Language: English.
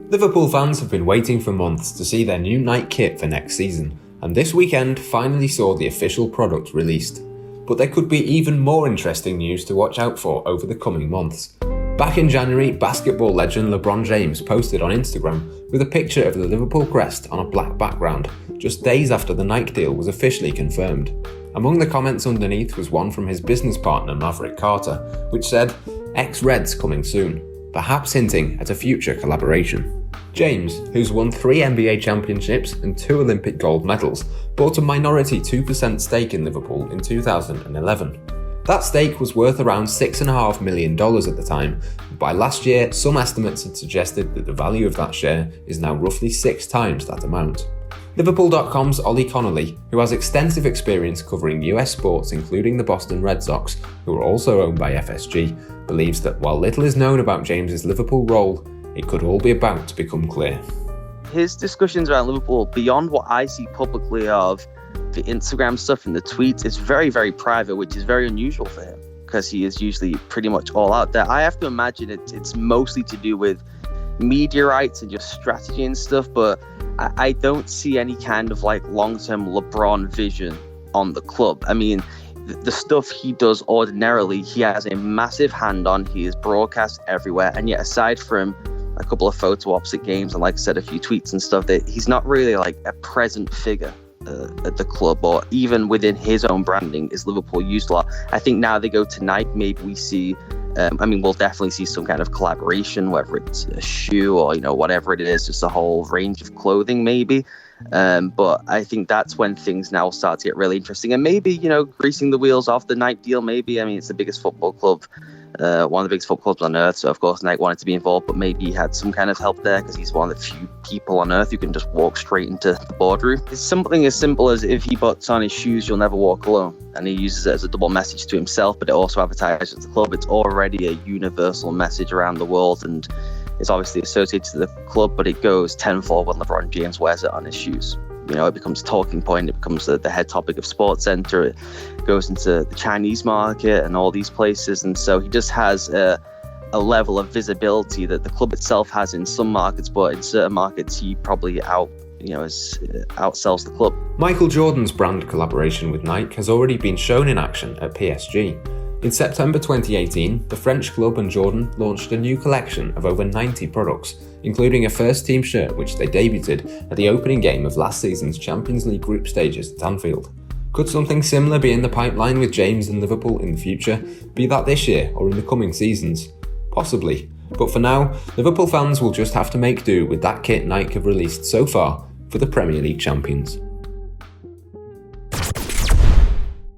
Liverpool fans have been waiting for months to see their new night kit for next season, and this weekend finally saw the official product released. But there could be even more interesting news to watch out for over the coming months. Back in January, basketball legend LeBron James posted on Instagram with a picture of the Liverpool crest on a black background, just days after the Nike deal was officially confirmed. Among the comments underneath was one from his business partner Maverick Carter, which said, "Ex-Reds coming soon," perhaps hinting at a future collaboration. James, who's won 3 NBA championships and 2 Olympic gold medals, bought a minority 2% stake in Liverpool in 2011. That stake was worth around $6.5 million at the time, but by last year some estimates had suggested that the value of that share is now roughly 6 times that amount. Liverpool.com's Ollie Connolly, who has extensive experience covering US sports including the Boston Red Sox, who are also owned by FSG, believes that while little is known about James's Liverpool role, it could all be about to become clear. His discussions around Liverpool, beyond what I see publicly of the Instagram stuff and the tweets, is very, very private, which is very unusual for him because he is usually pretty much all out there. I have to imagine it's mostly to do with media rights and just strategy and stuff, but I don't see any kind of like long-term LeBron vision on the club. I mean, the stuff he does ordinarily, he has a massive hand on. He is broadcast everywhere, and yet aside from a couple of photo ops at games and, like I said, a few tweets and stuff, that he's not really like a present figure at the club, or even within his own branding is Liverpool used a lot. I think now they go to Nike, maybe we see we'll definitely see some kind of collaboration, whether it's a shoe or, whatever it is, just a whole range of clothing maybe. But I think that's when things now start to get really interesting. And maybe, greasing the wheels off the Nike deal, maybe. I mean, it's the biggest football club, one of the biggest football clubs on earth. So, of course, Nike wanted to be involved, but maybe he had some kind of help there because he's one of the few people on earth who can just walk straight into the boardroom. It's something as simple as if he puts on his shoes, "You'll never walk alone." And he uses it as a double message to himself, but it also advertises the club. It's already a universal message around the world, and it's obviously associated to the club, but it goes tenfold when LeBron James wears it on his shoes. It becomes a talking point. It becomes the head topic of Sports Center. It goes into the Chinese market and all these places. And so he just has a level of visibility that the club itself has in some markets, but in certain markets he probably outsells the club. Michael Jordan's brand collaboration with Nike has already been shown in action at PSG. In September 2018, the French club and Jordan launched a new collection of over 90 products, including a first-team shirt which they debuted at the opening game of last season's Champions League group stages at Anfield. Could something similar be in the pipeline with James and Liverpool in the future, be that this year or in the coming seasons? Possibly, but for now, Liverpool fans will just have to make do with that kit Nike have released so far for the Premier League champions.